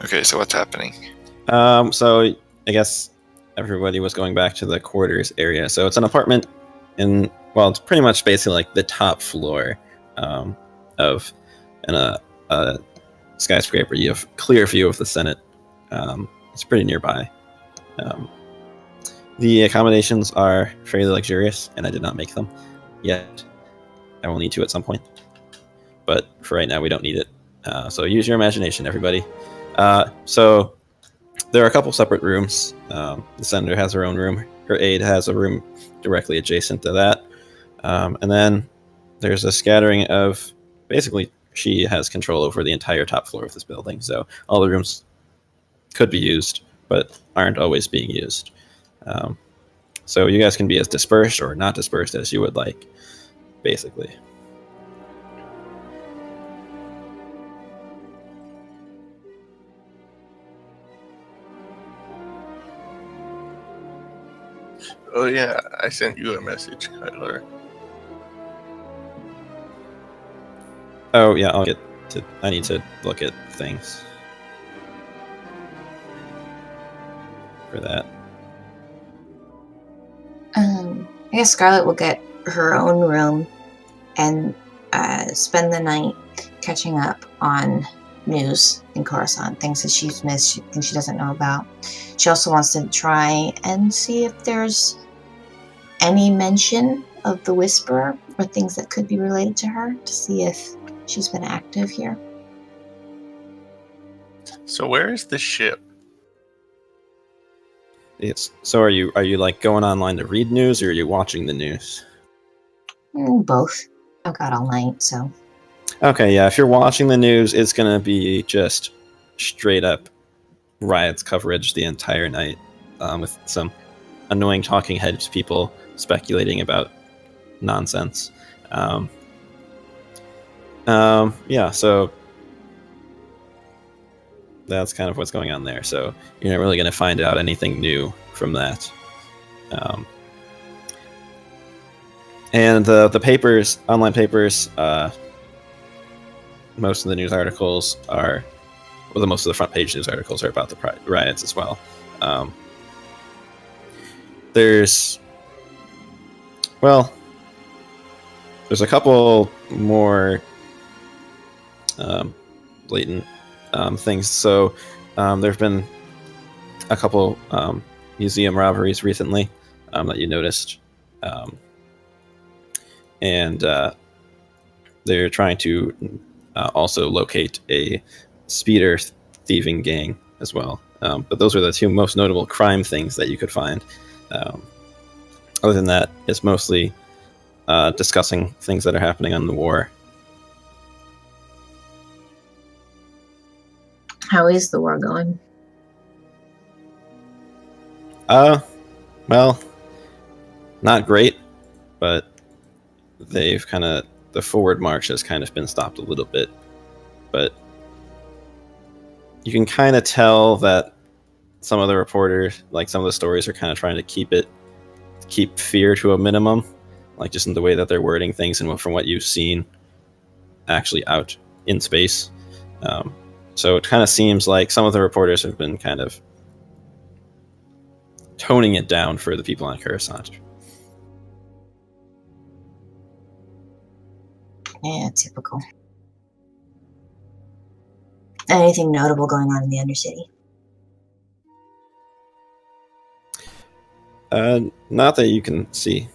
Okay, so what's happening? So I guess everybody was going back to the quarters area. So it's an apartment it's pretty much basically like the top floor of a skyscraper. You have clear view of the Senate. It's pretty nearby. The accommodations are fairly luxurious, and I did not make them yet. I will need to at some point, but for right now, we don't need it. So use your imagination, everybody. So there are a couple separate rooms. The senator has her own room. Her aide has a room directly adjacent to that. And then there's a scattering of, basically, she has control over the entire top floor of this building. So all the rooms could be used, but aren't always being used. So you guys can be as dispersed or not dispersed as you would like, basically. Oh yeah, I sent you a message, Kyler. Oh yeah, I need to look at things for that. I guess Scarlet will get her own room and spend the night catching up on news in Coruscant, things that she's missed, things she doesn't know about. She also wants to try and see if there's any mention of the Whisperer or things that could be related to her, to see if she's been active here. So where is the ship? So are you like going online to read news, or are you watching the news? Both. I've got all night, so. Okay, yeah. If you're watching the news, it's gonna be just straight up riots coverage the entire night, with some annoying talking heads people speculating about nonsense. Yeah. So that's kind of what's going on there. So you're not really going to find out anything new from that. And the papers, online papers, most of the news articles are, well, most of the front page news articles are about the riots as well. There's a couple more blatant things. So there have been a couple museum robberies recently that you noticed. And they're trying to also locate a speeder thieving gang as well. But those are the two most notable crime things that you could find. Other than that, it's mostly discussing things that are happening on the war. How is the war going? Well, not great, but the forward march has kind of been stopped a little bit. But you can kind of tell that some of the reporters, like some of the stories, are kind of trying to keep fear to a minimum, like just in the way that they're wording things and from what you've seen actually out in space. So it kind of seems like some of the reporters have been kind of toning it down for the people on Coruscant. Yeah, typical. Anything notable going on in the Undercity? Not that you can see.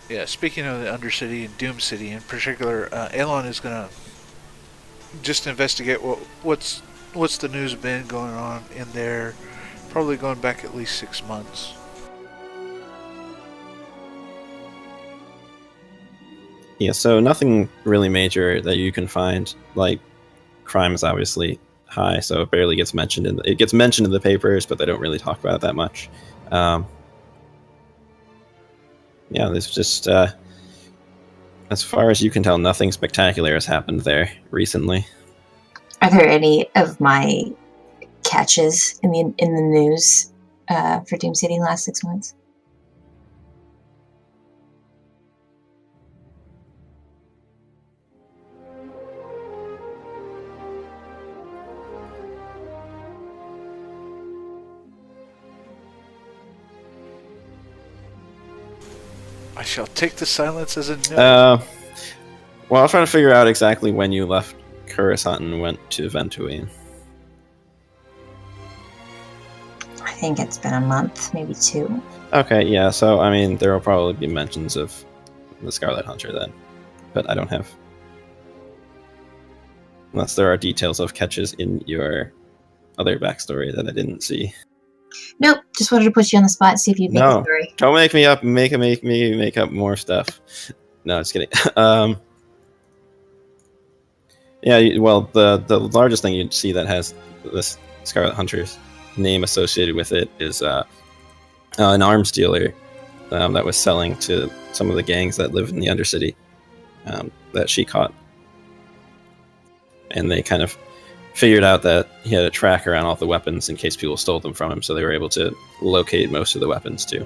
Yeah, speaking of the Undercity and Doom City in particular, Elon is going to just investigate what's the news been going on in there, probably going back at least 6 months. Yeah, so nothing really major that you can find. Like, crime is obviously high, so it barely gets mentioned it gets mentioned in the papers, but they don't really talk about it that much. Yeah, there's just as far as you can tell, nothing spectacular has happened there recently. Are there any of my catches in the news for Doom City in the last 6 months? I shall take the silence as a no. Well, I'll try to figure out exactly when you left Coruscant and went to Ventuine. I think it's been a month, maybe 2. Okay, yeah, so, I mean, there will probably be mentions of the Scarlet Hunter then. But I don't have... Unless there are details of catches in your other backstory that I didn't see. Nope, just wanted to put you on the spot and see if you'd make No. a story. Don't make me up, make me make up more stuff. No, just kidding. Yeah, well, the largest thing you'd see that has this Scarlet Hunter's name associated with it is an arms dealer that was selling to some of the gangs that live in the Undercity that she caught. And they kind of figured out that he had a tracker on all the weapons in case people stole them from him, so they were able to locate most of the weapons too.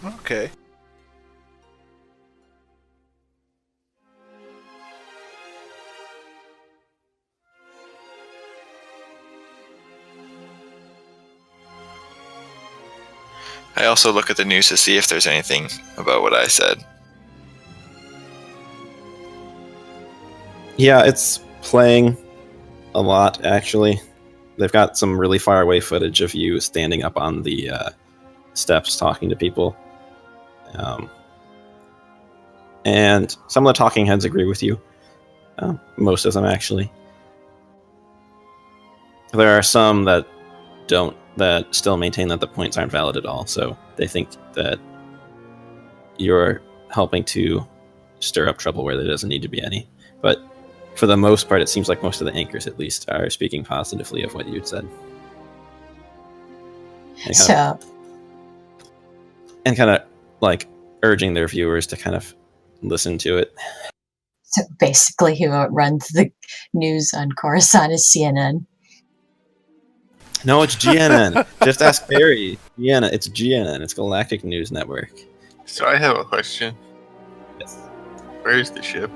Okay. I also look at the news to see if there's anything about what I said. Yeah, it's playing a lot, actually. They've got some really far away footage of you standing up on the steps talking to people. And some of the talking heads agree with you. Most of them, actually. There are some that don't, that still maintain that the points aren't valid at all, so they think that you're helping to stir up trouble where there doesn't need to be any. But for the most part, it seems like most of the anchors, at least, are speaking positively of what you'd said. And kind of like urging their viewers to kind of listen to it. So basically, who runs the news on Coruscant is CNN. No, it's GNN. Just ask Barry. GNN. It's GNN. It's Galactic News Network. So I have a question. Yes. Where is the ship?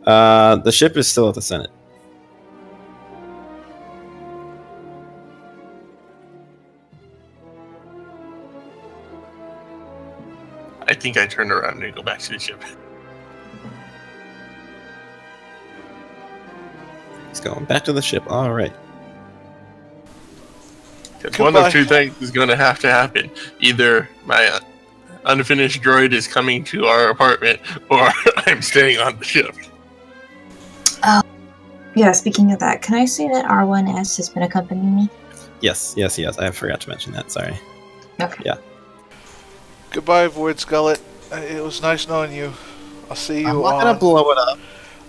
The ship is still at the Senate. I think I turned around and go back to the ship. He's going back to the ship. All right. One of two things is going to have to happen. Either my unfinished droid is coming to our apartment, or I'm staying on the ship. Yeah, speaking of that, can I say that R1S has been accompanying me? Yes. I forgot to mention that. Sorry. Okay. Yeah. Goodbye, Void Skullet. It was nice knowing you. I'll see you I'm not on... gonna blow it up.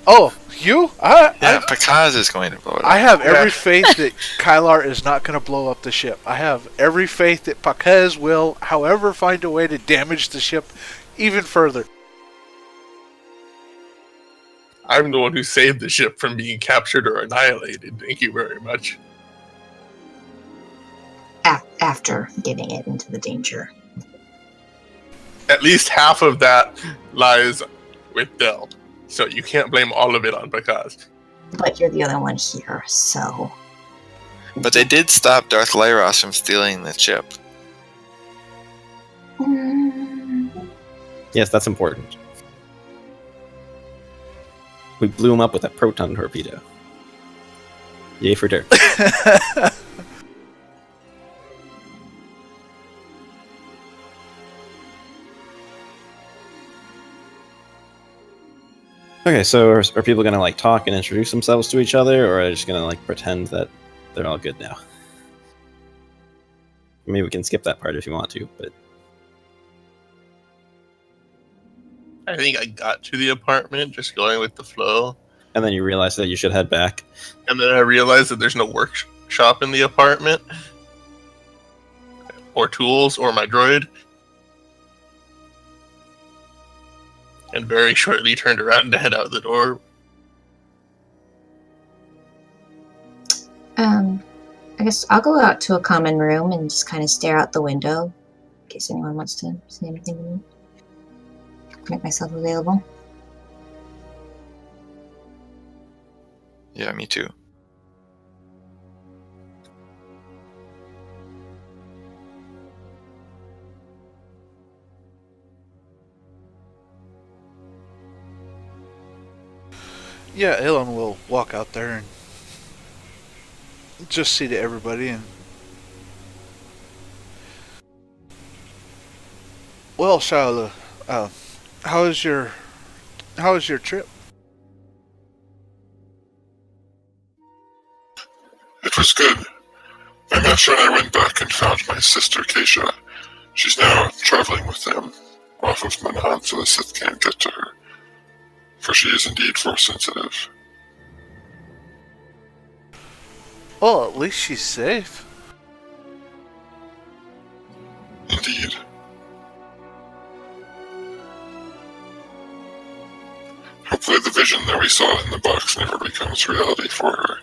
Oh, you? Yeah, Pakaz is going to blow it up. I have every faith that Kylar is not going to blow up the ship. I have every faith that Pakaz will, however, find a way to damage the ship even further. I'm the one who saved the ship from being captured or annihilated. Thank you very much. After getting it into the danger. At least half of that lies with Del. So you can't blame all of it on Pakaz. But you're the other one here, so... But they did stop Darth Lyros from stealing the ship. Yes, that's important. We blew him up with a proton torpedo. Yay for dirt. Okay, so are people gonna like talk and introduce themselves to each other, or are they just gonna like pretend that they're all good now? Maybe we can skip that part if you want to, but I think I got to the apartment just going with the flow. and then you realize that you should head back. And then I realized that there's no workshop in the apartment. Or tools, or my droid. And very shortly turned around to head out the door. I guess I'll go out to a common room and just kind of stare out the window in case anyone wants to say anything to me. Make myself available. Yeah, me too. Yeah, Elon will walk out there and just see to everybody. And well, Shiloh, how was your trip? It was good. My master and I went back and found my sister Keisha. She's now traveling with them off of Manhan so the Sith can't get to her. For she is indeed force sensitive. Well, at least she's safe. Indeed. Hopefully the vision that we saw in the box never becomes reality for her.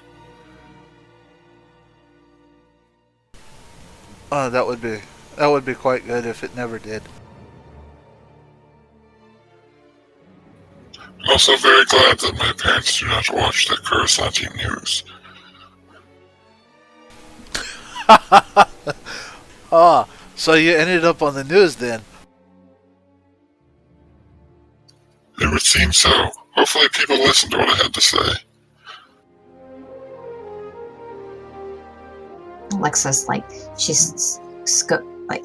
That would be quite good if it never did. I'm also very glad that my parents do not watch the Coruscanti news. Ah, so you ended up on the news then. It would seem so. Hopefully people listen to what I had to say. Alexa's like, she's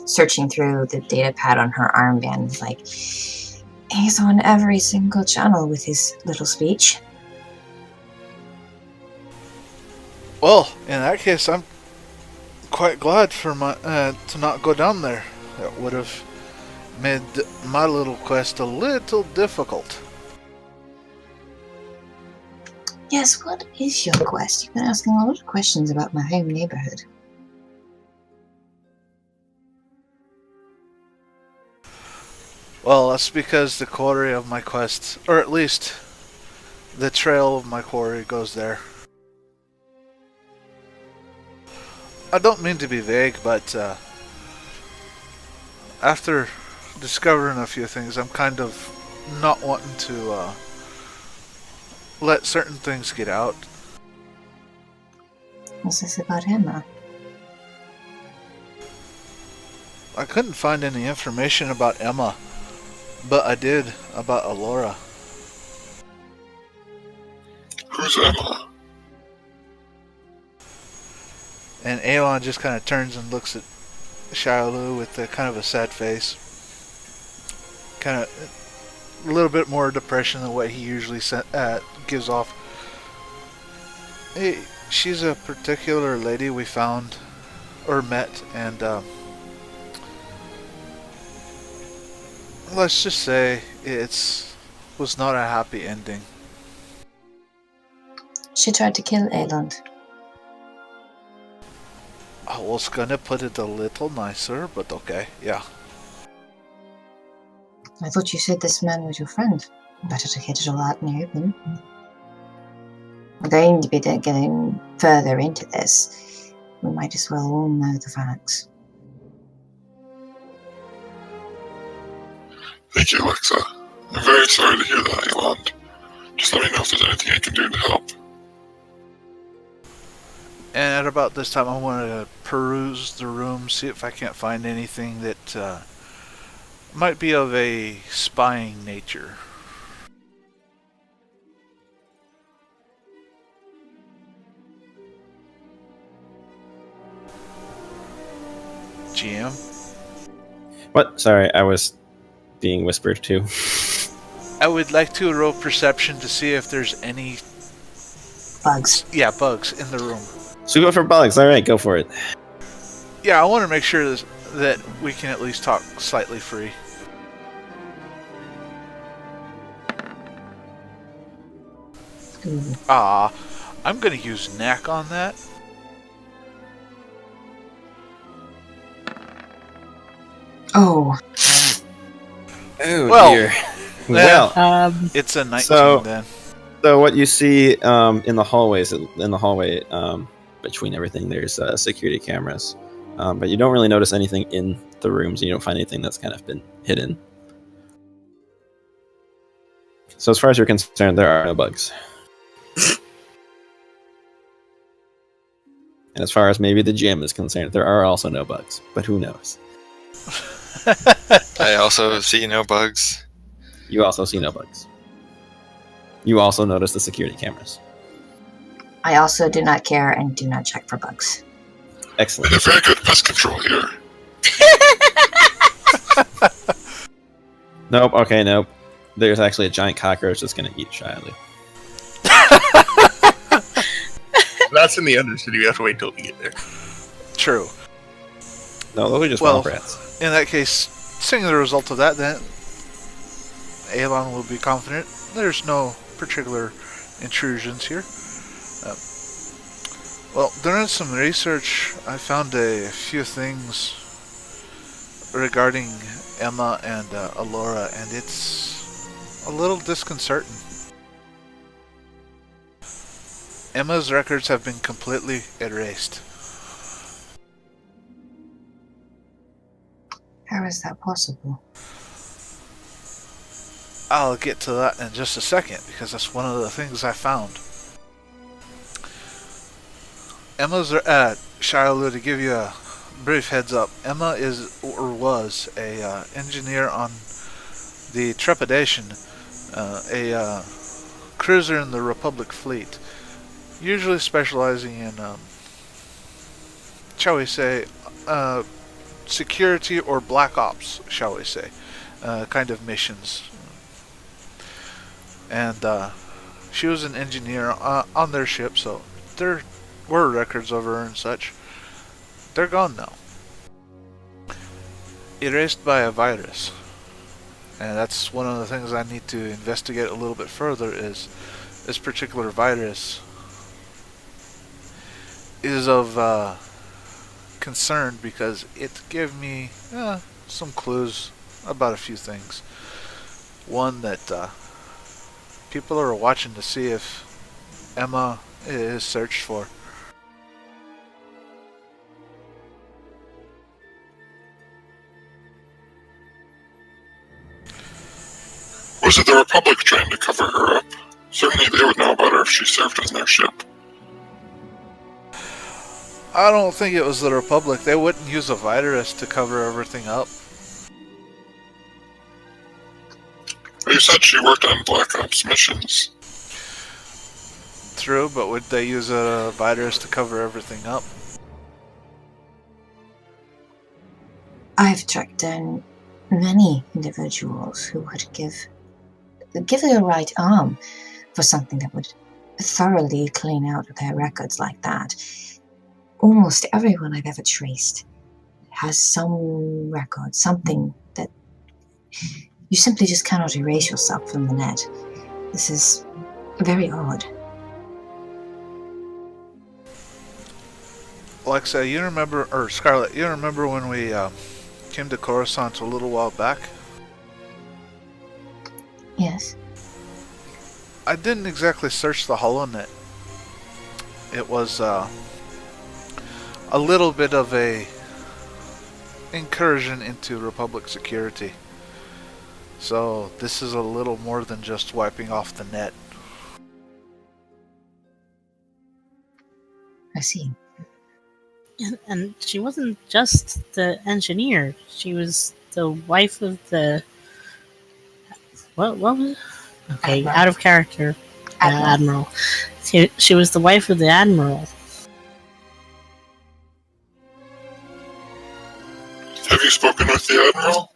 searching through the data pad on her armband, like, he's on every single channel with his little speech. Well, in that case, I'm quite glad for my to not go down there. That would have made my little quest a little difficult. Yes, what is your quest? You've been asking a lot of questions about my home neighborhood. Well, that's because the quarry of my quest, or at least the trail of my quarry, goes there. I don't mean to be vague, but after discovering a few things, I'm kind of not wanting to let certain things get out. What's this about Emma? I couldn't find any information about Emma, but I did about Alora. Who's Emma? And Aelon just kind of turns and looks at Shiloh with a kind of a sad face. Kind of a little bit more depression than what he usually gives off. Hey, she's a particular lady we found or met, and let's just say was not a happy ending. She tried to kill Aelond. I was gonna put it a little nicer, but okay, yeah. I thought you said this man was your friend. Better to get it all out in the open. We're going to be getting further into this. We might as well all know the facts. Thank you, Alexa. I'm very sorry to hear that, Elond. Just let me know if there's anything I can do to help. And at about this time, I want to peruse the room, see if I can't find anything that might be of a spying nature. GM? What? Sorry, I was being whispered to. I would like to roll perception to see if there's any Bugs. bugs in the room. So go for bugs. All right, go for it. Yeah, I want to make sure that we can at least talk slightly free. Ooh. I'm going to use knack on that. Oh, Oh Well, dear. well, Well, it's a 19 So- then. so what you see in the hallways, between everything, there's security cameras, but you don't really notice anything in the rooms. You don't find anything that's kind of been hidden. So as far as you're concerned, there are no bugs. And as far as maybe the gym is concerned, there are also no bugs, but who knows? I also see no bugs. You also see no bugs. You also notice the security cameras. I also do not care and do not check for bugs. We Excellent. have very good pest control here. Nope. Okay. Nope. There's actually a giant cockroach that's gonna eat Shiloh. That's in the Undercity. We have to wait till we get there. True. No, those are just Well- swamp rats. In that case, seeing the result of that, then Alon will be confident there's no particular intrusions here. Well, during some research, I found a few things regarding Emma and Alora, and it's a little disconcerting. Emma's records have been completely erased. How is that possible? I'll get to that in just a second, because that's one of the things I found. Emma's Shiloh, to give you a brief heads up, Emma is or was a engineer on the Trepidation, a cruiser in the Republic fleet, usually specializing in, shall we say, security or black ops, shall we say, kind of missions. And she was an engineer on their ship, so there were records of her and such. They're gone now. Erased by a virus. And that's one of the things I need to investigate a little bit further, is this particular virus is of concern because it gave me some clues about a few things. One, that people are watching to see if Emma is searched for. Was it the Republic trying to cover her up? Certainly they would know about her if she served on their ship. I don't think it was the Republic. They wouldn't use a virus to cover everything up. You said she worked on Black Ops missions. True, but would they use a virus to cover everything up? I've tracked down many individuals who would give their right arm for something that would thoroughly clean out their records like that. Almost everyone I've ever traced has some record, something that you simply just cannot erase yourself from the net. This is very odd. Alexa, you remember, or Scarlet, you remember when we came to Coruscant a little while back? Yes. I didn't exactly search the HoloNet. It was a little bit of a incursion into Republic security. So this is a little more than just wiping off the net. I see. And she wasn't just the engineer. She was the wife of the... What was it? Okay, Admiral. out of character. Admiral. Admiral. She was the wife of the Admiral. Have you spoken with the Admiral?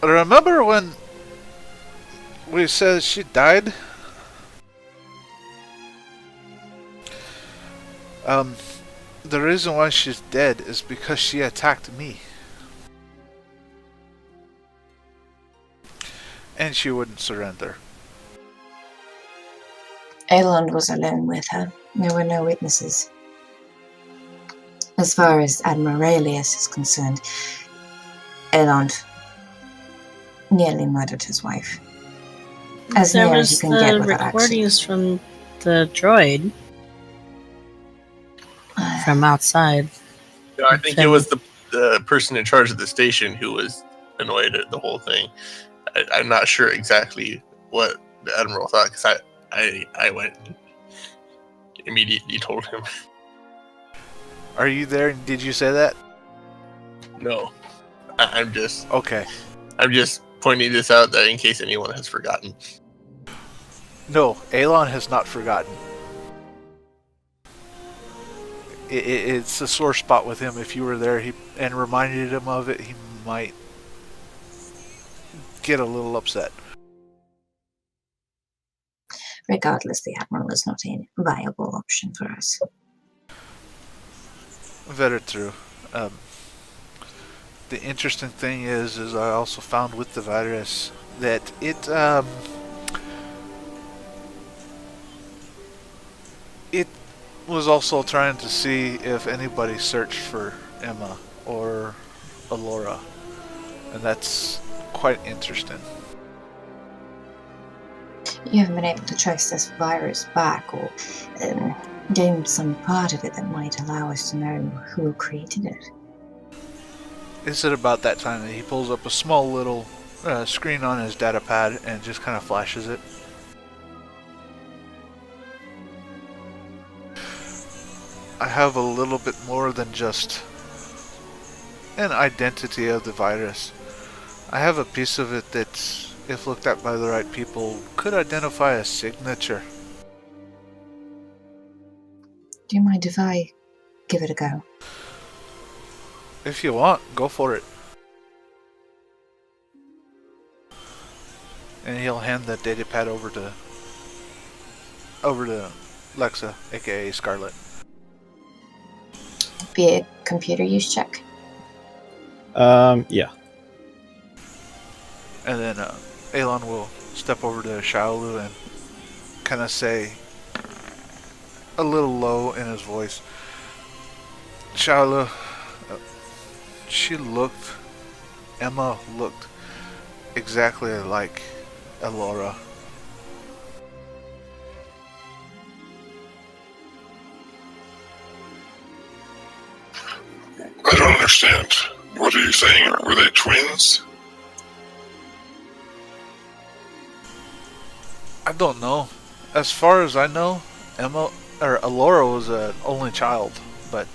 Remember when we said she died? The reason why she's dead is because she attacked me. And she wouldn't surrender. Aelond was alone with her. There were no witnesses. As far as Admiral Aelius is concerned, Aelond nearly murdered his wife. As There near as was you can get the without recordings from the droid from outside. Yeah, I think it was the person in charge of the station who was annoyed at the whole thing. I'm not sure exactly what the Admiral thought, because I went and immediately told him. Are you there? Did you say that? No, I'm just Okay. pointing this out that in case anyone has forgotten. No, Alon has not forgotten. It's a sore spot with him. If you were there and reminded him of it, he might get a little upset. Regardless, the Admiral is not a viable option for us. Very true. The interesting thing is I also found with the virus that it was also trying to see if anybody searched for Emma or Alora, and that's quite interesting. You haven't been able to trace this virus back or gain some part of it that might allow us to know who created it. Is it about that time that he pulls up a small little screen on his data pad and just kind of flashes it? I have a little bit more than just an identity of the virus. I have a piece of it that, if looked at by the right people, could identify a signature. Do you mind if I give it a go? If you want, go for it. And he'll hand the data pad over to Lexa, aka Scarlet. Be a computer use check. Yeah. And then Alon will step over to Shaolu and kind of say, a little low in his voice, Shaolu, Emma looked exactly like Alora. I don't understand. What are you saying? Were they twins? I don't know. As far as I know, Alora was an only child, but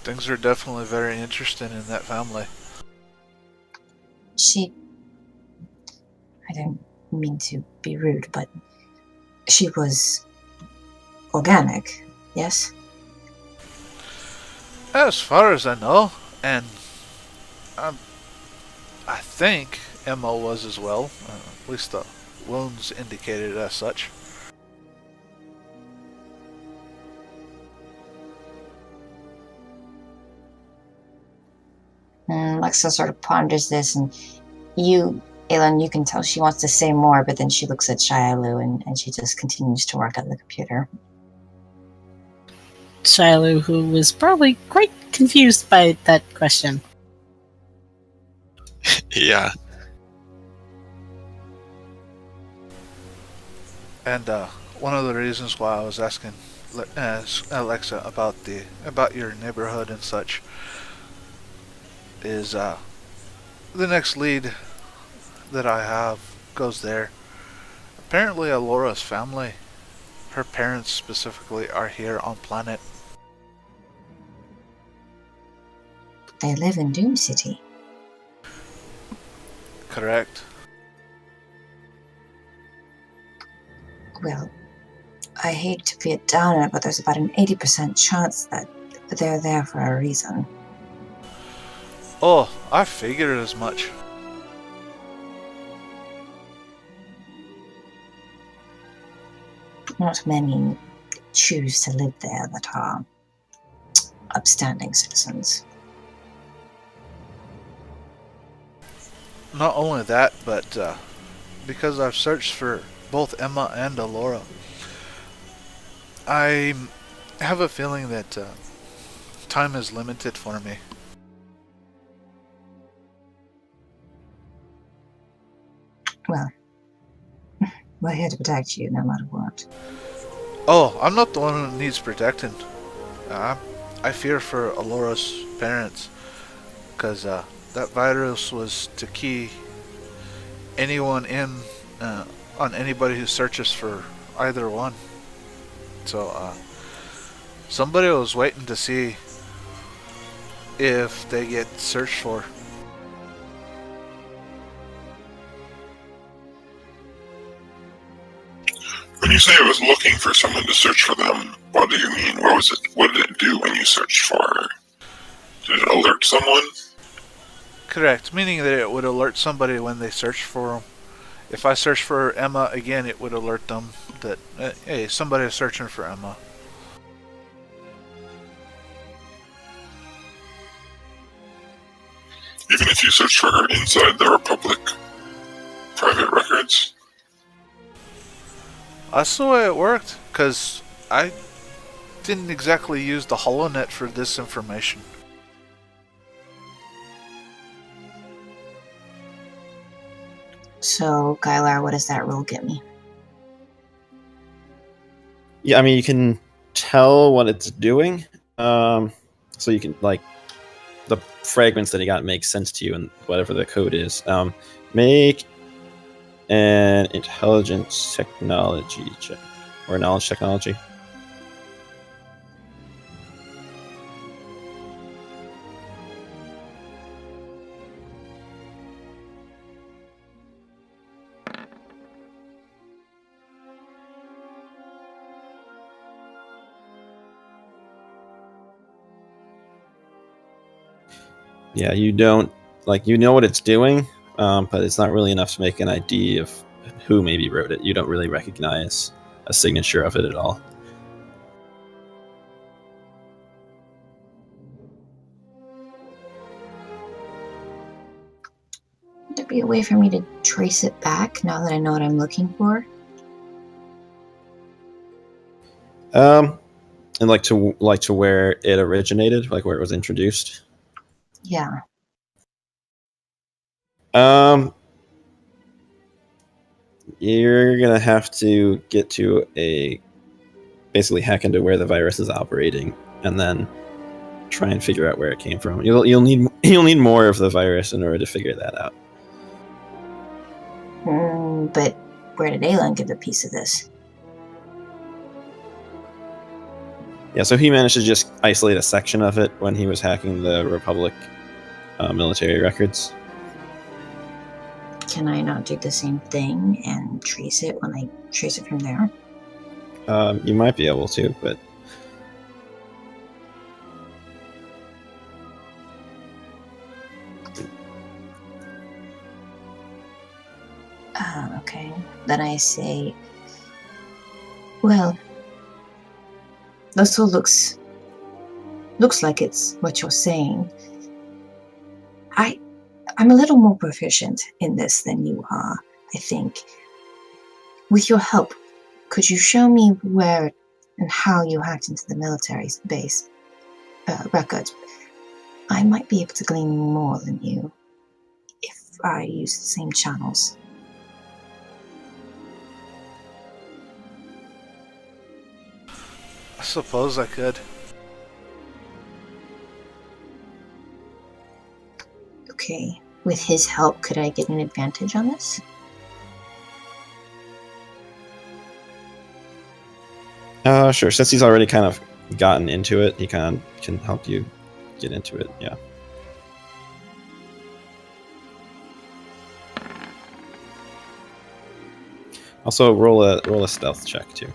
things are definitely very interesting in that family. I don't mean to be rude, but she was organic, yes? As far as I know, and I think Emma was as well. At least the wounds indicated as such. Lexa sort of ponders this, and you, Aelin, you can tell she wants to say more, but then she looks at Shialu and she just continues to work on the computer. Shiloh, who was probably quite confused by that question. Yeah. And one of the reasons why I was asking Alexa about your neighborhood and such is the next lead that I have goes there. Apparently Alora's family, her parents specifically, are here on planet. They live in Doom City. Correct. Well, I hate to be a downer, but there's about an 80% chance that they're there for a reason. Oh, I figured as much. Not many choose to live there that are upstanding citizens. Not only that, but because I've searched for both Emma and Alora, I have a feeling that time is limited for me. Well, we're here to protect you no matter what. Oh, I'm not the one who needs protecting. I fear for Alora's parents, because that virus was to key anyone in on anybody who searches for either one. So somebody was waiting to see if they get searched for When you say it was looking for someone to search for them, what do you mean? What was it? What did it do when you searched for her? Did it alert someone? Correct, meaning that it would alert somebody when they search for them. If I search for Emma again, it would alert them that, hey, somebody is searching for Emma. Even if you search for her inside the Republic private records? That's the way it worked, because I didn't exactly use the HoloNet for this information. So, Gylar, what does that roll get me? Yeah, I mean, you can tell what it's doing. So you can, like, the fragments that he got make sense to you and whatever the code is. Make an intelligence technology check. Or knowledge technology. Yeah, you don't, like, you know what it's doing, but it's not really enough to make an ID of who maybe wrote it. You don't really recognize a signature of it at all. Would there be a way for me to trace it back now that I know what I'm looking for? And like to where it originated, like where it was introduced. Yeah. You're gonna have to get to basically hack into where the virus is operating, and then try and figure out where it came from. You'll need more of the virus in order to figure that out. But where did Aelin get a piece of this? Yeah, so he managed to just isolate a section of it when he was hacking the Republic military records. Can I not do the same thing and trace it when I trace it from there? You might be able to, but Okay. Then I say, well, this all looks like it's what you're saying. I'm a little more proficient in this than you are, I think. With your help, could you show me where and how you hacked into the military base records? I might be able to glean more than you if I use the same channels. I suppose I could. Okay, with his help, could I get an advantage on this? Sure. Since he's already kind of gotten into it, he kind of can help you get into it. Yeah. Also, roll a stealth check too.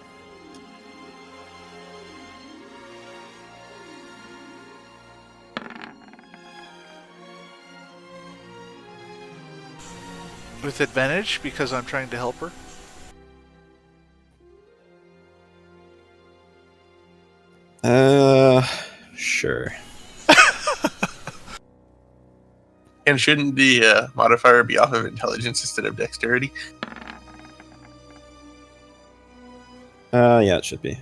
With advantage, because I'm trying to help her. Sure. And shouldn't the modifier be off of intelligence instead of dexterity? Yeah, it should be.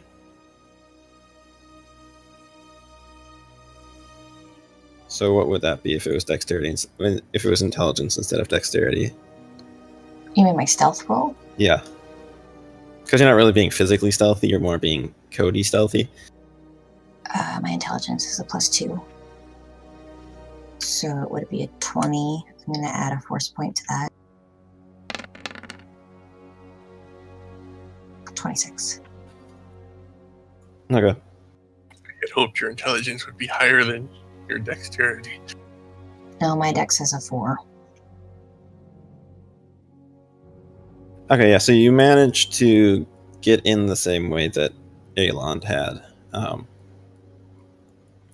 So what would that be if it was dexterity? If it was intelligence instead of dexterity? You mean my stealth roll? Yeah. Because you're not really being physically stealthy, you're more being codey stealthy. My intelligence is a +2. So it would be a 20. I'm going to add a force point to that. 26. Okay. I had hoped your intelligence would be higher than your dexterity. No, my dex is a 4. Okay, yeah, so you managed to get in the same way that Aelond had.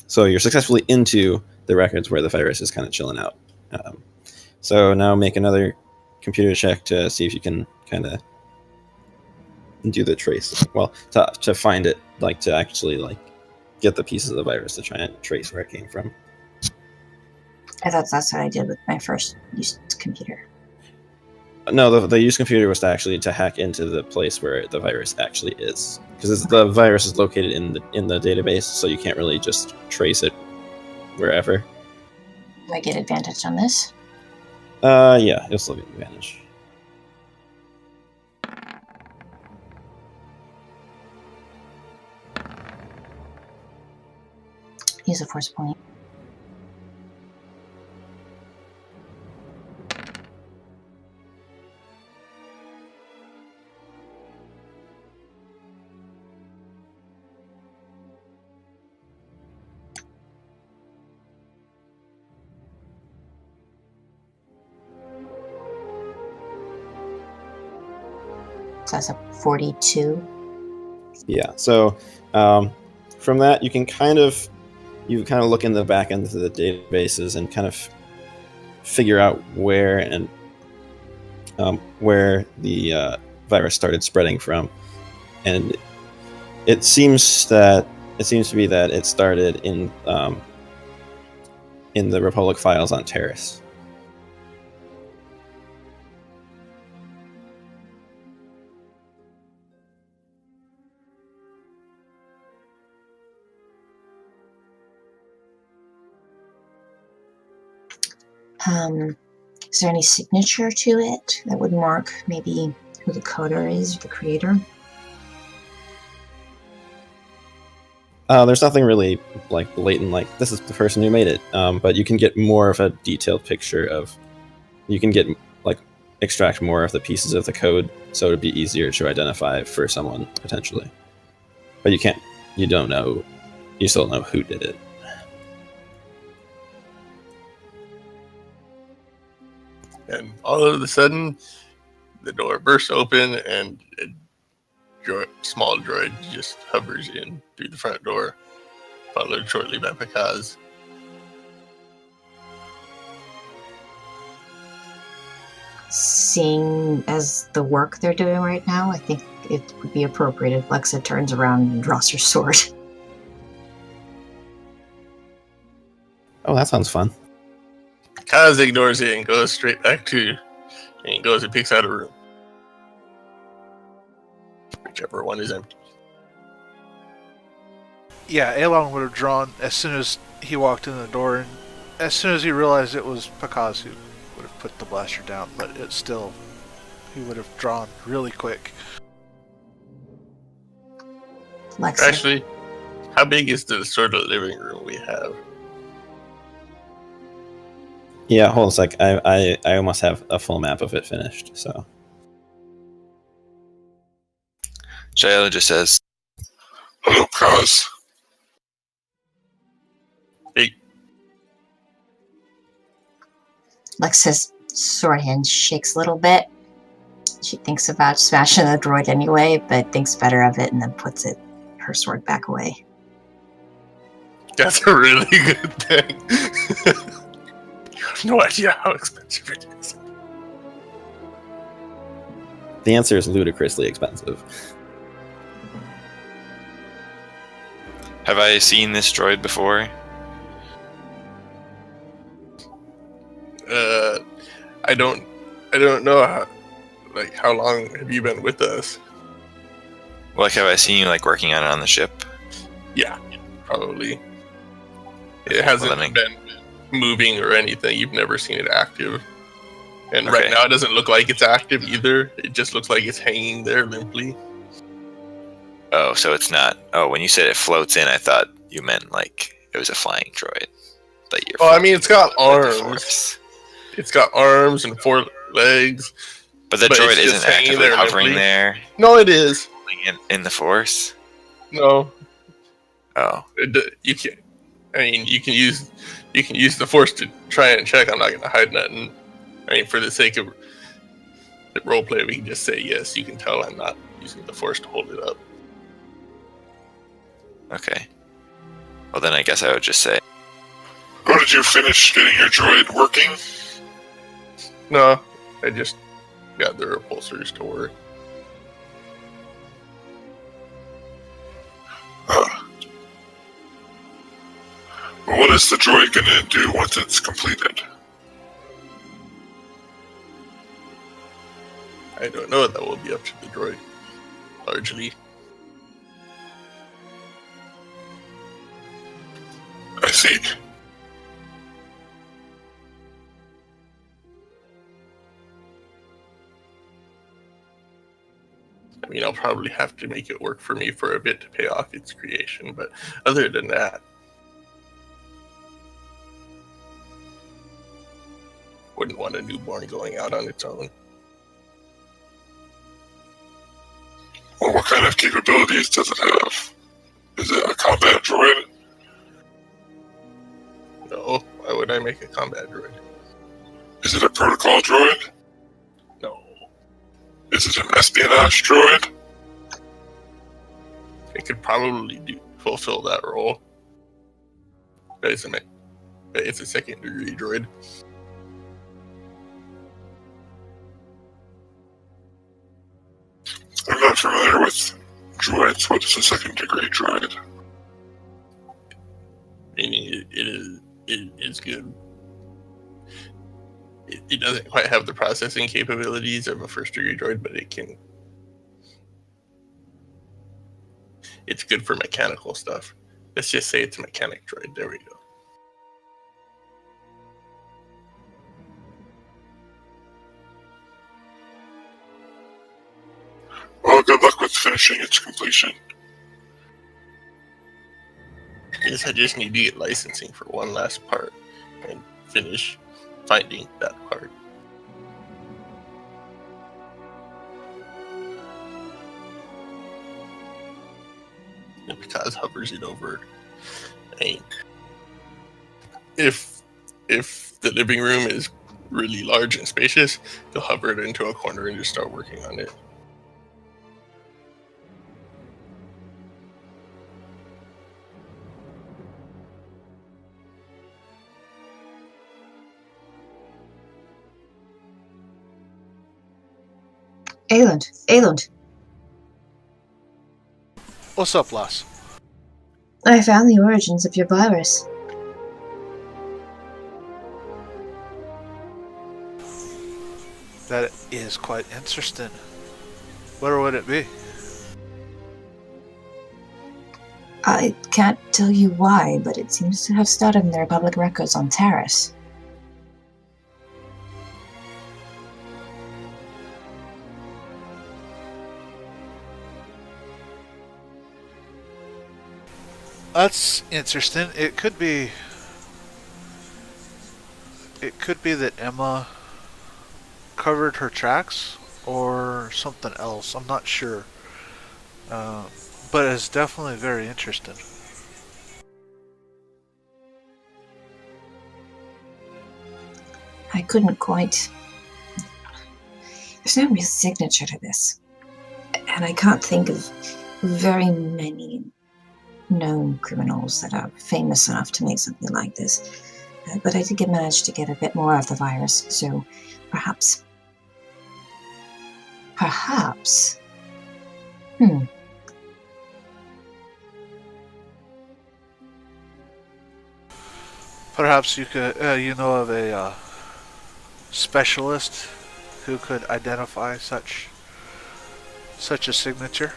So you're successfully into the records where the virus is kind of chilling out. So now make another computer check to see if you can kind of do the trace. Well, to find it, like to actually like get the pieces of the virus to try and trace where it came from. I thought that's what I did with my first used computer. No, the used computer was to hack into the place where the virus actually is, because the virus is located in the database, so you can't really just trace it wherever. Do I get advantage on this? Yeah, you'll still get advantage. Use a force point. So that's a 42. Yeah. So from that, you kind of look in the back end of the databases and kind of figure out where the virus started spreading from, and it seems to be that it started in the Republic files on Terrace. Is there any signature to it that would mark maybe who the coder is, the creator? There's nothing really like blatant, like this is the person who made it, but you can get more of a detailed picture of. You can get extract more of the pieces of the code, so it'd be easier to identify for someone potentially. But you can't. You don't know. You still don't know who did it. And all of a sudden, the door bursts open and a small droid just hovers in through the front door, followed shortly by Pakaz. Seeing as the work they're doing right now, I think it would be appropriate if Lexa turns around and draws her sword. Oh, that sounds fun. Kaz ignores it and goes straight back to, and he goes and picks out a room. Whichever one is empty. Yeah, Aelon would have drawn as soon as he walked in the door, and as soon as he realized it was Pakaz who would have put the blaster down, but it's still, he would have drawn really quick. Lexa. Actually, how big is the sort of living room we have? Yeah, hold on a sec. I almost have a full map of it finished, so. Shayla just says, Hello, Kaz. Hey, Lexa's sword hand shakes a little bit. She thinks about smashing the droid anyway, but thinks better of it and then puts her sword back away. that's a really good thing. You have no idea how expensive it is. The answer is ludicrously expensive. have I seen this droid before? I don't know how long have you been with us? Like, have I seen you working on it on the ship? Yeah, probably. It hasn't been moving or anything. You've never seen it active. And Okay. right now it doesn't look like it's active either. It just looks like it's hanging there limply. Oh, so it's not. Oh, when you said it floats in, I thought you meant it was a flying droid. That you're. Well, I mean, it's got floating with the arms. Force. It's got arms and 4 legs. But the But droid it's just isn't hanging actively there hovering limply. there No, it is. in the Force. No, Oh, you can't. I mean, you can use the Force to try and check. I'm not going to hide nothing. I mean, for the sake of The roleplay, we can just say yes. You can tell I'm not using the force to hold it up. Okay. Well, then I guess I would just say, How did you finish getting your droid working? No, I just got the repulsors to work. Well, what is the droid gonna do once it's completed? I don't know. That will be up to the droid, largely. I see. I mean, I'll probably have to make it work for me for a bit to pay off its creation, but other than that, wouldn't want a newborn going out on its own. Well, what kind of capabilities does it have? Is it a combat droid? No, why would I make a combat droid? Is it a protocol droid? No. Is it an espionage droid? It could probably fulfill that role. But it's a second degree droid. I'm not familiar with droids. What is a second degree droid? Meaning it is good. It doesn't quite have the processing capabilities of a first degree droid, but it's good for mechanical stuff. Let's just say it's a mechanic droid. There we go. Well, good luck with finishing its completion. I guess I just need to get licensing for one last part and finish finding that part. And because hovers it over, I mean, if the living room is really large and spacious, you'll hover it into a corner and just start working on it. Aelund, What's up, Lass? I found the origins of your virus. That is quite interesting. Where would it be? I can't tell you why, but it seems to have started in the Republic records on Taris. That's interesting. It could be that Emma covered her tracks or something else. I'm not sure. But it's definitely very interesting. I couldn't quite... There's no real signature to this. And I can't think of very many known criminals that are famous enough to make something like this. But I did manage to get a bit more of the virus, so perhaps... Perhaps you could, you know of a specialist who could identify such a signature.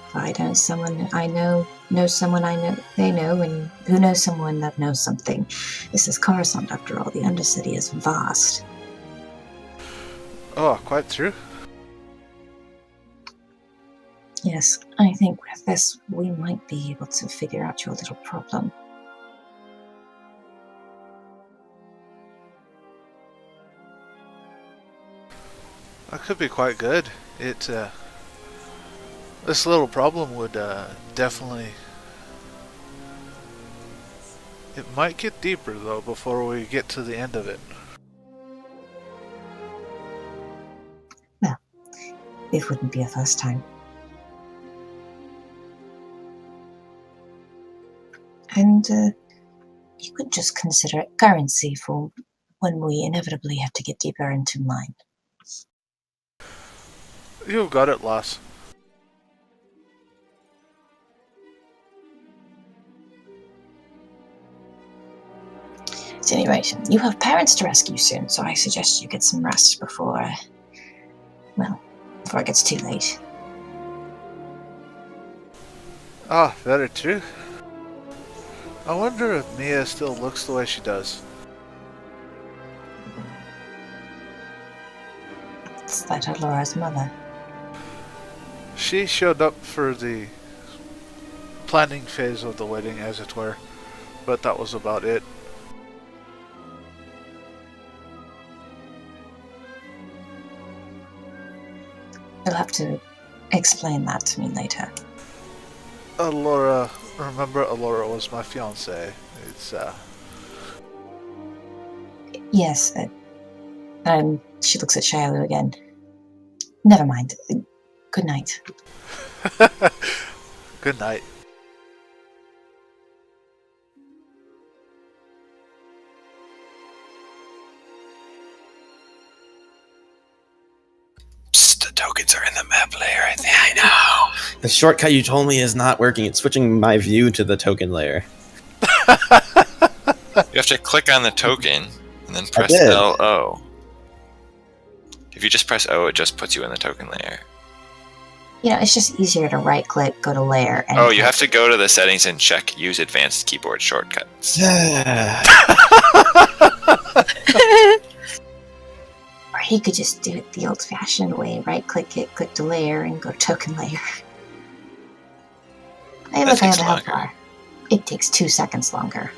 If I know someone I know someone I know they know, and who knows someone that knows something. This is Coruscant, after all. The Undercity is vast. Oh, quite true. Yes, I think with this we might be able to figure out your little problem. That could be quite good. This little problem would definitely... It might get deeper, though, before we get to the end of it. it wouldn't be a first time. And you could just consider it currency for when we inevitably have to get deeper into mine. You've got it, lass. At any rate, you have parents to rescue soon, so I suggest you get some rest before it gets too late. Ah, very true. I wonder if Mia still looks the way she does. Is that Alora's mother? She showed up for the planning phase of the wedding, as it were, but that was about it. You'll have to explain that to me later. Alora, remember Alora was my fiance. It's, Yes, she looks at Shialu again. Never mind. Good night. Good night. Psst, the tokens are in the map layer. I know. The shortcut you told me is not working. It's switching my view to the token layer. You have to click on the token and then press did. LO. If you just press O, it just puts you in the token layer. You know, it's just easier to right-click, go to layer, and... Oh, you have to go to the settings and check Use Advanced Keyboard Shortcuts. Or he could just do it the old-fashioned way, right-click it, click to layer, and go to token layer. Hey, look, I have a health bar. It takes 2 seconds longer.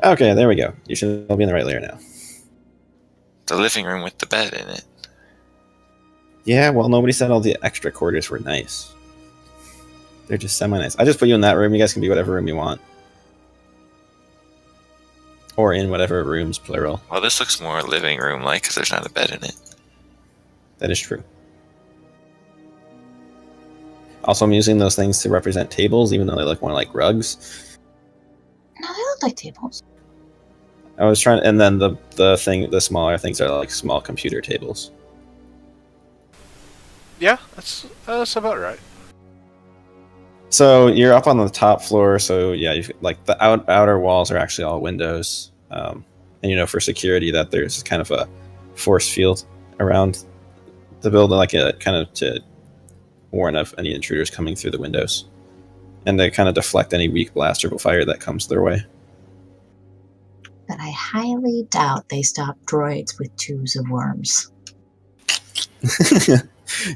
Okay, there we go. You should all be in the right layer now. The living room with the bed in it. Yeah, well, nobody said all the extra quarters were nice. They're just semi-nice. I just put you in that room. You guys can be whatever room you want. Or in whatever rooms, plural. Well, this looks more living room-like because there's not a bed in it. That is true. Also, I'm using those things to represent tables, even though they look more like rugs. No, they look like tables. I was trying, and then the smaller things are like small computer tables. Yeah, that's about right. So you're up on the top floor, so yeah, like the outer walls are actually all windows, and you know for security that there's kind of a force field around the building, like a kind of to warn of any intruders coming through the windows, and they kind of deflect any weak blaster fire that comes their way. But I highly doubt they stop droids with tubes of worms.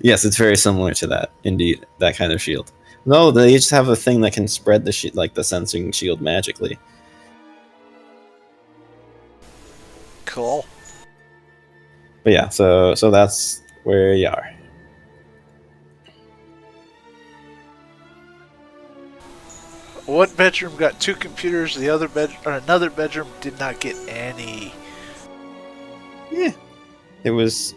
Yes, it's very similar to that, indeed, that kind of shield. No, they just have a thing that can spread the like the sensing shield magically. Cool. But yeah, so that's where you are. One bedroom got 2 computers. The other another bedroom did not get any. Yeah, it was.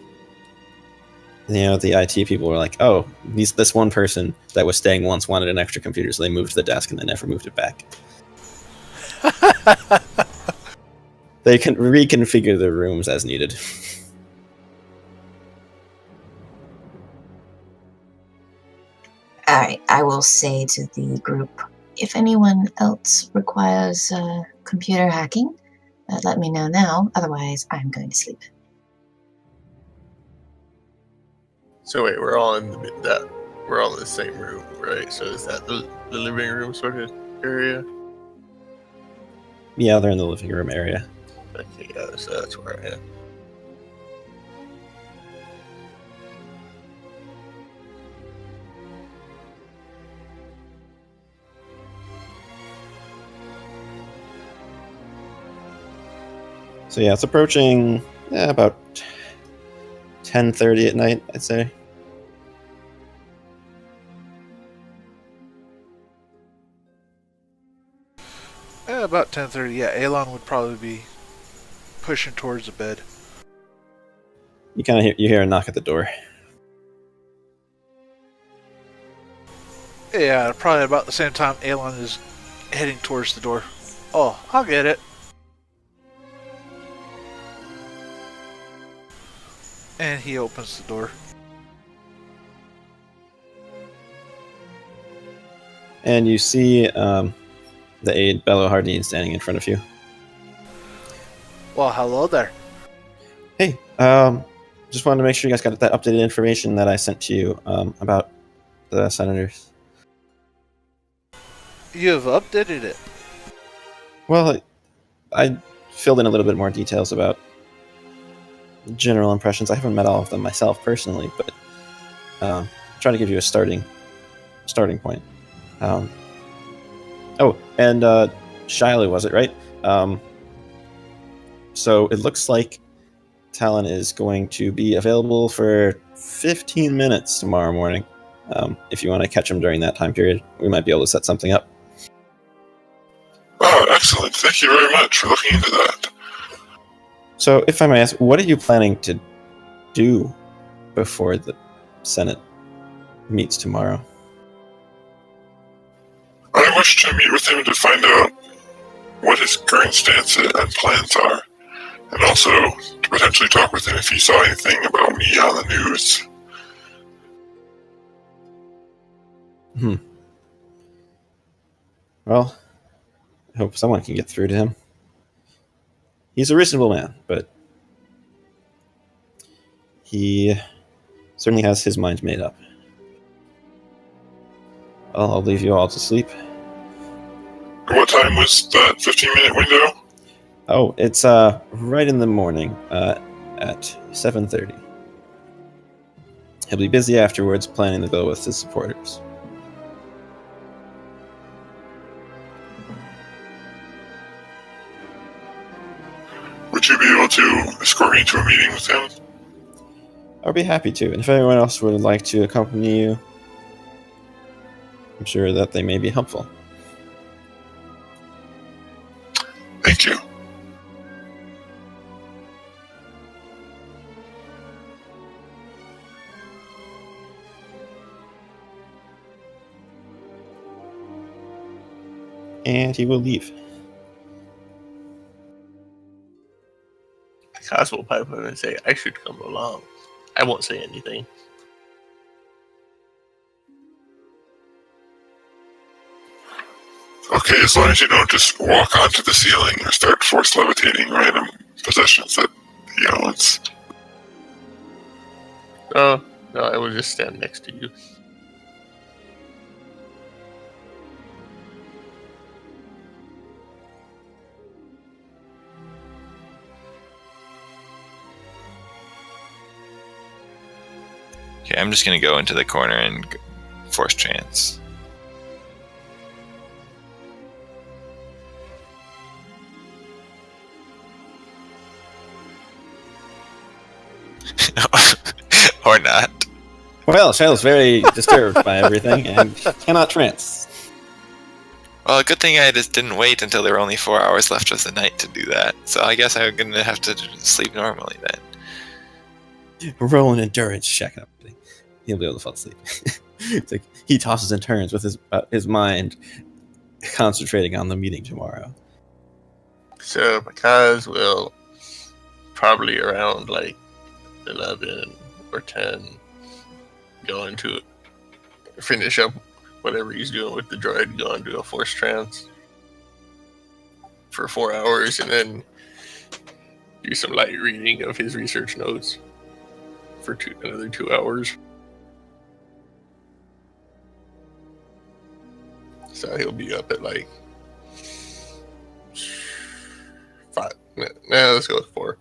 You know, the IT people were like, "Oh, this one person that was staying once wanted an extra computer, so they moved the desk and they never moved it back." They can reconfigure the rooms as needed. Alright, I will say to the group, if anyone else requires computer hacking, let me know now, otherwise I'm going to sleep. So wait, we're all in the same room, right? So is that the living room sort of area? Yeah, they're in the living room area. Okay, yeah, so that's where I am. So yeah, it's approaching about 10:30 at night, I'd say. About 10:30. Yeah, Elon would probably be pushing towards the bed. You kind of hear a knock at the door. Yeah, probably about the same time Elon is heading towards the door. Oh, I'll get it. And he opens the door. And you see the aide, Bello Hardeen, standing in front of you. Well, hello there. Hey, just wanted to make sure you guys got that updated information that I sent to you about the senators. You have updated it. Well, I filled in a little bit more details about general impressions. I haven't met all of them myself personally, but trying to give you a starting point. And Shiloh, was it right? So it looks like Talon is going to be available for 15 minutes tomorrow morning. If you want to catch him during that time period, we might be able to set something up. Oh, excellent. Thank you very much for looking into that. So, if I may ask, what are you planning to do before the Senate meets tomorrow? I wish to meet with him to find out what his current stance and plans are, and also to potentially talk with him if he saw anything about me on the news. Well, I hope someone can get through to him. He's a reasonable man, but he certainly has his mind made up. Well, I'll leave you all to sleep. What time was that 15-minute window? Oh, it's right in the morning at 7:30. He'll be busy afterwards planning the bill with his supporters. Would you be able to escort me to a meeting with him? I'll be happy to, and if anyone else would like to accompany you, I'm sure that they may be helpful. Thank you. And he will leave. Kaz will pipe in and say, I should come along. I won't say anything. Okay, as long as you don't just walk onto the ceiling or start force levitating random possessions that he owns. No, I will just stand next to you. Okay, I'm just gonna go into the corner and force trance. Or not. Well, Shiloh's very disturbed by everything and cannot trance. Well, good thing I just didn't wait until there were only 4 hours left of the night to do that. So I guess I'm gonna have to sleep normally then. Roll an endurance check. He'll be able to fall asleep. It's like he tosses and turns with his mind concentrating on the meeting tomorrow. So Kaz will probably around like 11 or 10 go into finish up whatever he's doing with the droid, go into a force trance for 4 hours, and then do some light reading of his research notes for another 2 hours. So he'll be up at like 5. Nah, let's go with 4.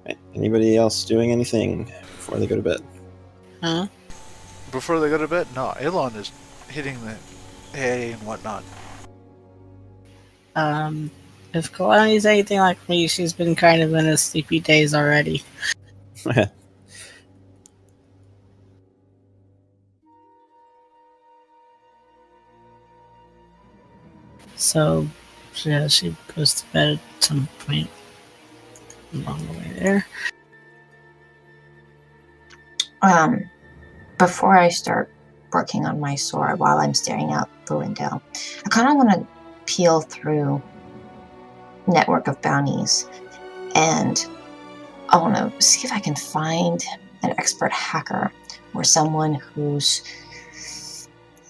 Right. Anybody else doing anything before they go to bed? Huh? Before they go to bed? No, Elon is hitting the hay and whatnot. If Kalani's anything like me, she's been kind of in a sleepy daze already. So, yeah, she goes to bed at some point along the way there. Before I start working on my sword while I'm staring out the window, I kind of want to peel through network of bounties, and I want to see if I can find an expert hacker or someone who's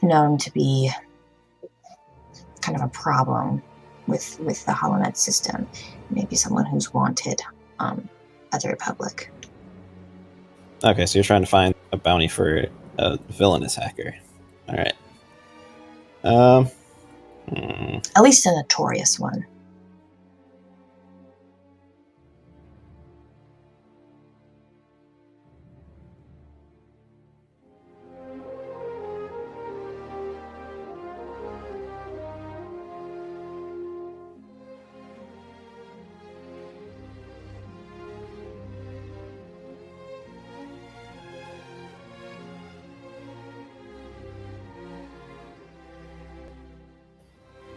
known to be kind of a problem with the HoloNet system. Maybe someone who's wanted at the Republic. Okay, so you're trying to find a bounty for a villainous hacker. All right. At least a notorious one.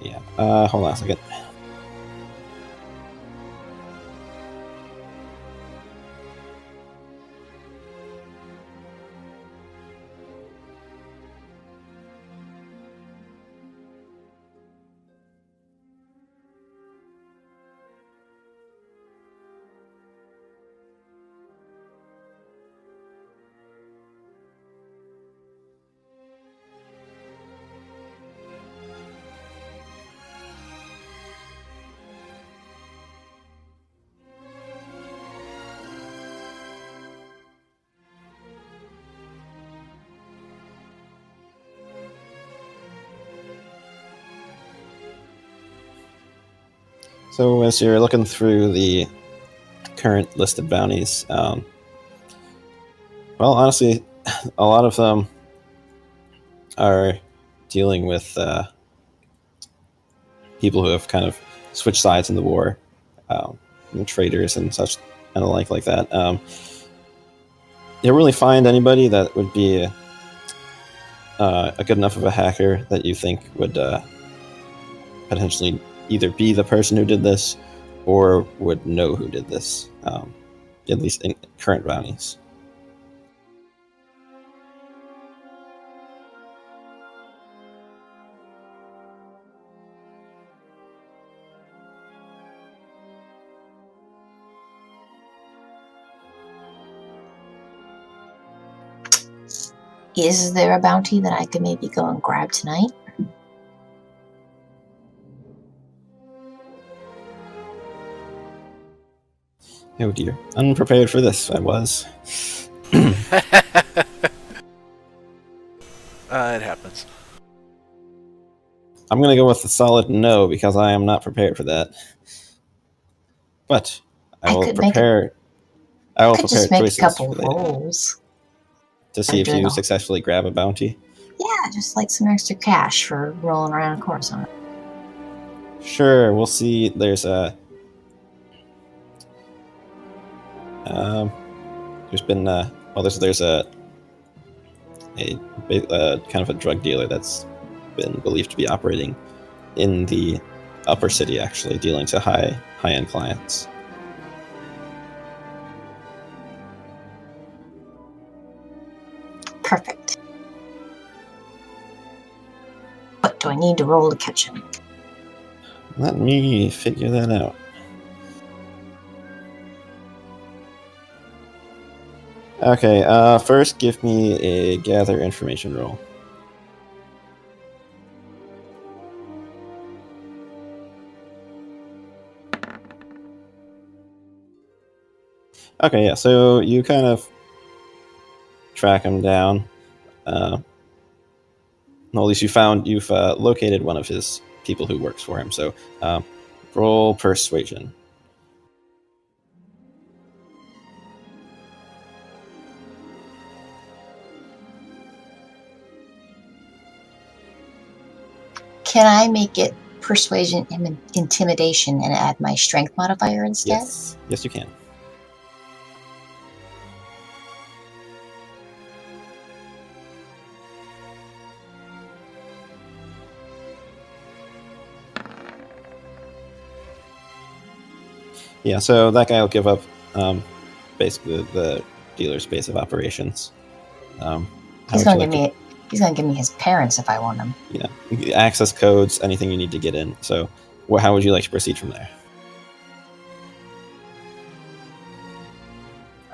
Yeah. Hold on a second. So as you're looking through the current listed bounties, well, honestly, a lot of them are dealing with people who have kind of switched sides in the war, traitors and such and the like that. You don't really find anybody that would be a good enough of a hacker that you think would potentially either be the person who did this or would know who did this, at least in current bounties. Is there a bounty that I could maybe go and grab tonight? Oh dear. Unprepared for this, I was. It happens. I'm going to go with a solid no because I am not prepared for that. But I will prepare. I will prepare just make choices a couple for later rolls to see if you successfully grab a bounty. Yeah, just like some extra cash for rolling around Coruscant. Sure, we'll see. There's a. There's been there's a kind of a drug dealer that's been believed to be operating in the upper city, actually dealing to high-end clients. Perfect. What do I need to roll to catch him? Let me figure that out. Okay, first give me a gather information roll. Okay, yeah, so you kind of track him down. Well, at least you've located one of his people who works for him, so roll persuasion. Can I make it persuasion and intimidation and add my strength modifier instead? Yes, you can. Yeah, so that guy will give up basically the dealer's base of operations. How He's would you gonna like give me. He's gonna give me his parents if I want him. access codes, anything you need to get in. So, how would you like to proceed from there?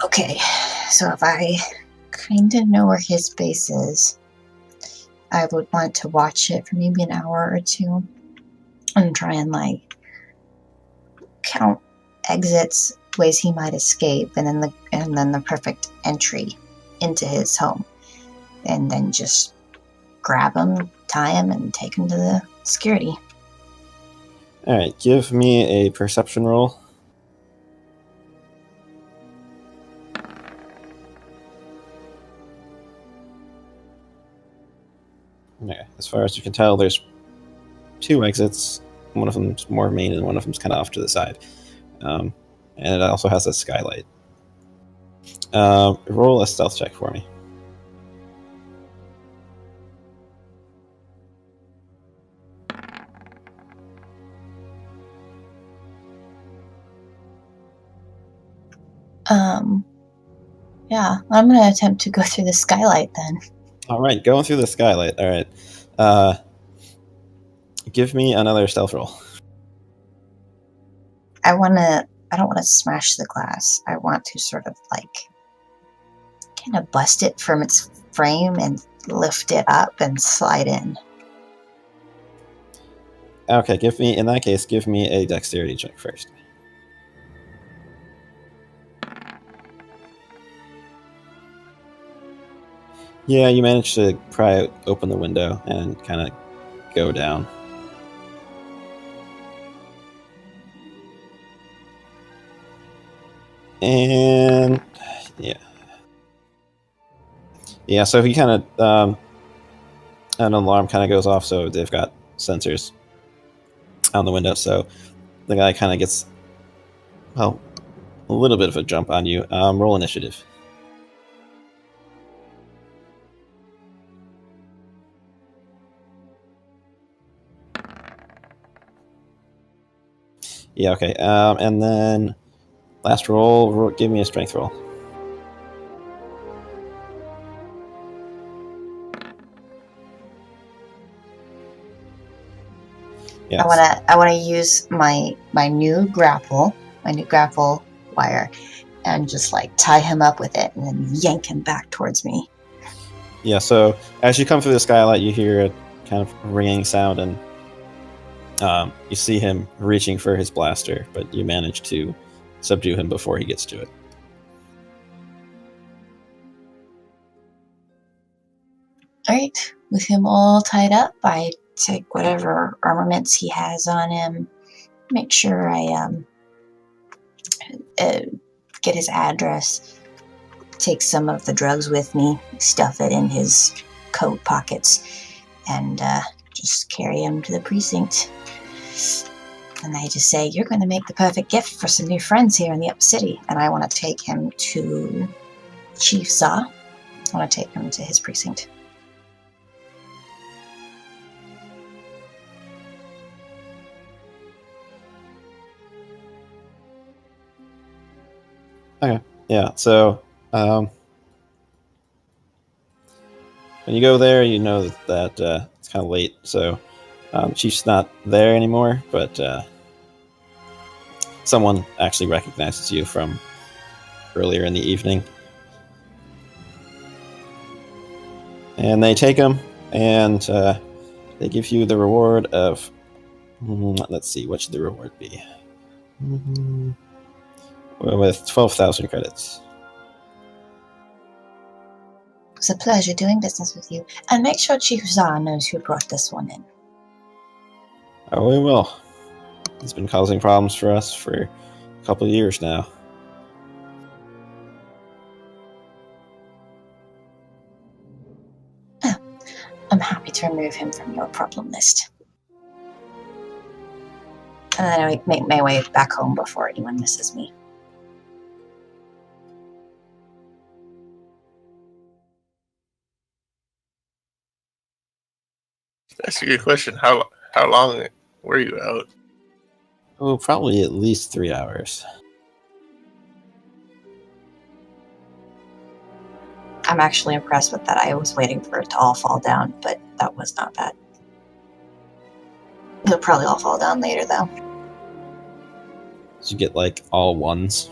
Okay, so if I kind of know where his base is, I would want to watch it for maybe an hour or two and try and like count exits, ways he might escape, and then the perfect entry into his home, and then just grab him, tie him, and take him to the security. All right, give me a perception roll. Okay, as far as you can tell, there's 2 exits. One of them's more main, and one of them's kind of off to the side. And it also has a skylight. Roll a stealth check for me. Yeah, I'm gonna attempt to go through the skylight then. All right, going through the skylight. All right. Give me another stealth roll. I don't want to smash the glass. I want to sort of like kind of bust it from its frame and lift it up and slide in. Okay, in that case, give me a dexterity check first. Yeah, you managed to pry open the window and kind of go down. And yeah. So he kind of an alarm kind of goes off. So they've got sensors on the window. So the guy kind of gets a little bit of a jump on you. Roll initiative. Yeah, okay. And then last roll, give me a strength roll. Yes. I wanna use my new grapple wire, and just like tie him up with it and then yank him back towards me. Yeah, so as you come through the skylight, you hear a kind of ringing sound, and you see him reaching for his blaster, but you manage to subdue him before he gets to it. Alright, with him all tied up, I take whatever armaments he has on him, make sure I get his address, take some of the drugs with me, stuff it in his coat pockets, and just carry him to the precinct. And I just say, you're going to make the perfect gift for some new friends here in the Upper City. And I want to take him to Chief Za. I want to take him to his precinct. Okay, yeah, so when you go there, you know that it's kind of late, so Chief's not there anymore, but someone actually recognizes you from earlier in the evening. And they take him, and they give you the reward of, let's see, what should the reward be? With 12,000 credits. It's a pleasure doing business with you. And make sure Chief Za knows who brought this one in. Oh, we will. He's been causing problems for us for a couple of years now. I'm happy to remove him from your problem list. And then I make my way back home before anyone misses me. That's a good question. How long were you out? Oh, probably at least 3 hours. I'm actually impressed with that. I was waiting for it to all fall down, but that was not bad. It'll probably all fall down later, though. So you get like all ones.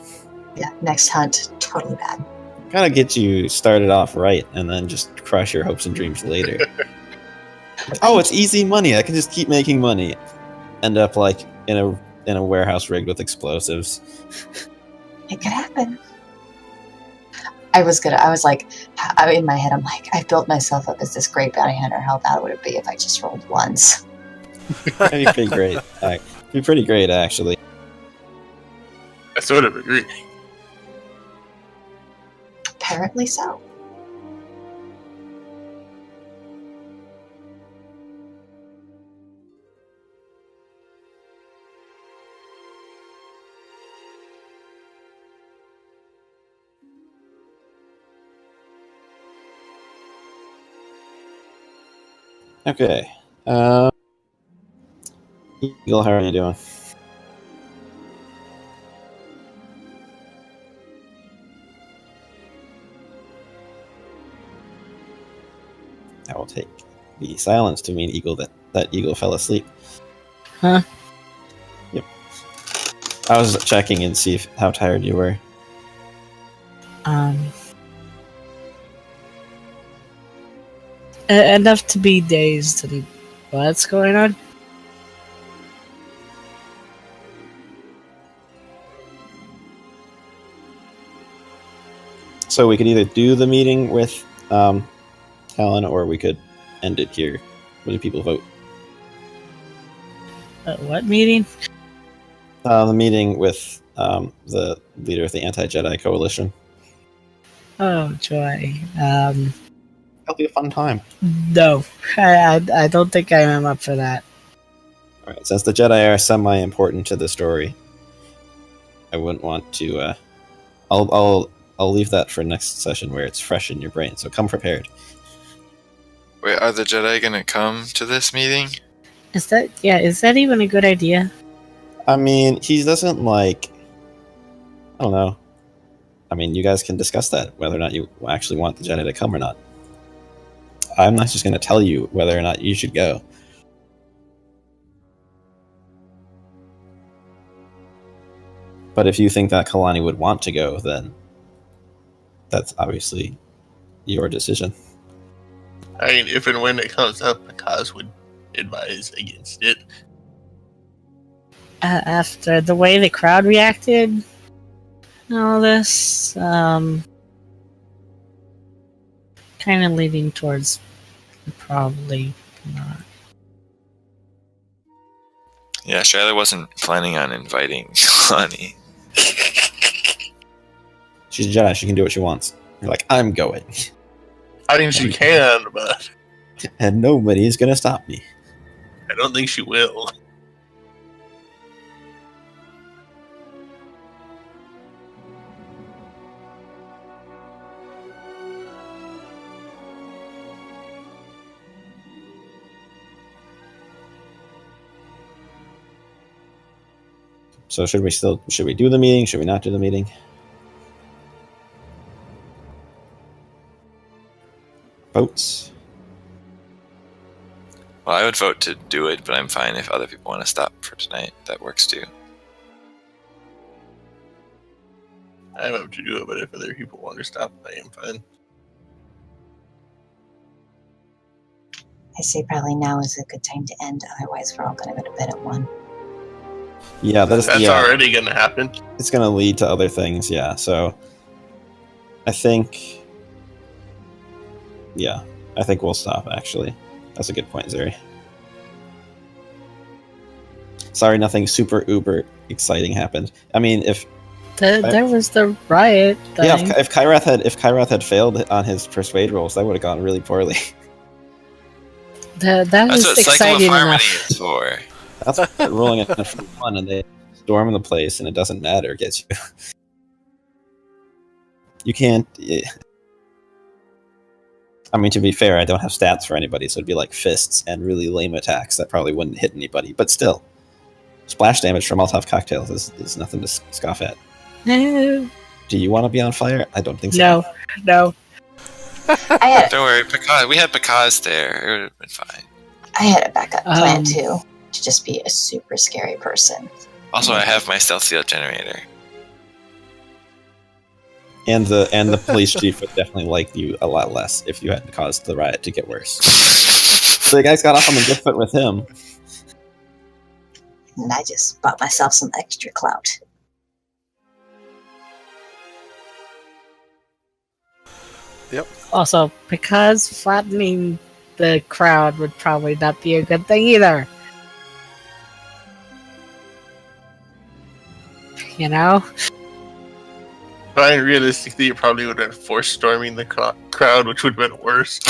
Yeah, next hunt, totally bad. Kind of get you started off right, and then just crush your hopes and dreams later. Oh, it's easy money. I can just keep making money. End up like in a warehouse rigged with explosives. It could happen. I was like, in my head, I'm like, I built myself up as this great bounty hunter. How bad would it be if I just rolled ones? That'd be pretty great. It'd be pretty great, actually. I sort of agree. Apparently so. Okay. Eagle, how are you doing? I will take the silence to mean Eagle that Eagle fell asleep. Huh? Yep. I was checking and see how tired you were. Enough to be dazed and what's going on? So we could either do the meeting with Helen, or we could end it here. What do people vote? What meeting? The meeting with the leader of the Anti-Jedi Coalition. Oh, joy. That'll be a fun time. No, I don't think I am up for that. All right, since the Jedi are semi-important to the story, I wouldn't want to. I'll leave that for next session where it's fresh in your brain. So come prepared. Wait, are the Jedi gonna come to this meeting? Is that even a good idea? I mean, he doesn't like. I don't know. I mean, you guys can discuss that, whether or not you actually want the Jedi to come or not. I'm not just going to tell you whether or not you should go. But if you think that Kalani would want to go, then that's obviously your decision. I mean, if and when it comes up, Kaz would advise against it. After the way the crowd reacted, and all this, kind of leaning towards probably not. Yeah, Shyla wasn't planning on inviting Kalani. She's a Jedi. She can do what she wants. You're like, I'm going. I think she can, but And nobody's going to stop me. I don't think she will. So should we do the meeting? Should we not do the meeting? Votes. Well, I would vote to do it, but I'm fine if other people want to stop for tonight. That works too. I vote to do it, but if other people want to stop, I am fine. I say probably now is a good time to end, otherwise we're all going to go to bed at 1. Yeah, That's already going to happen. It's going to lead to other things, yeah. So I think we'll stop, actually. That's a good point, Zuri. Sorry, nothing super uber exciting happened. I mean, if There was the riot thing. yeah, if Kyrath had failed on his persuade rolls, that would have gone really poorly. That That's was what Cycle of exciting Harmony enough. is for. That's what rolling a for one, and they storm the place, and it doesn't matter. Gets you. You can't. I mean, to be fair, I don't have stats for anybody, so it'd be like fists and really lame attacks that probably wouldn't hit anybody. But still, Splash damage from Molotov cocktails is nothing to scoff at. No. Do you want to be on fire? I don't think so. No. I had Don't worry, we had Picaz there. It would have been fine. I had a backup plan too, to just be a super scary person. Also, I have my stealth seal generator. And the police chief would definitely like you a lot less if you hadn't caused the riot to get worse. So the guys got off on the good foot with him. And I just bought myself some extra clout. Also, because flattening the crowd would probably not be a good thing either. You know? Ryan, realistically, you probably would have been forced storming the crowd, which would have been worse.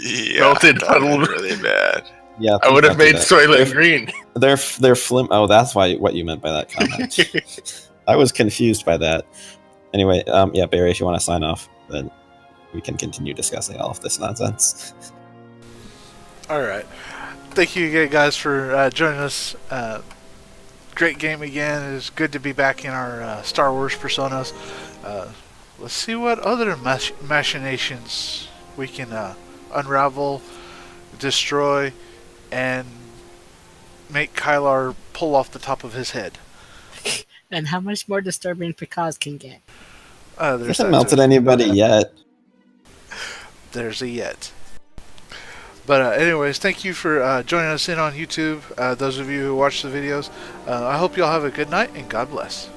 Yeah, Melted that would've puddle. been really bad. Yeah, I would have made that. Soylent Green. They're flim. Oh, that's what you meant by that comment. I was confused by that. Anyway, yeah, Barry, if you want to sign off, then we can continue discussing all of this nonsense. All right. Thank you again, guys, for joining us. Great game again. It's good to be back in our Star Wars personas. Let's see what other machinations we can unravel, destroy, and make Kylar pull off the top of his head. And how much more disturbing Picaz can get. He hasn't melted anybody yet. There's a yet. But anyways, thank you for joining us in on YouTube. Those of you who watch the videos, I hope you all have a good night and God bless.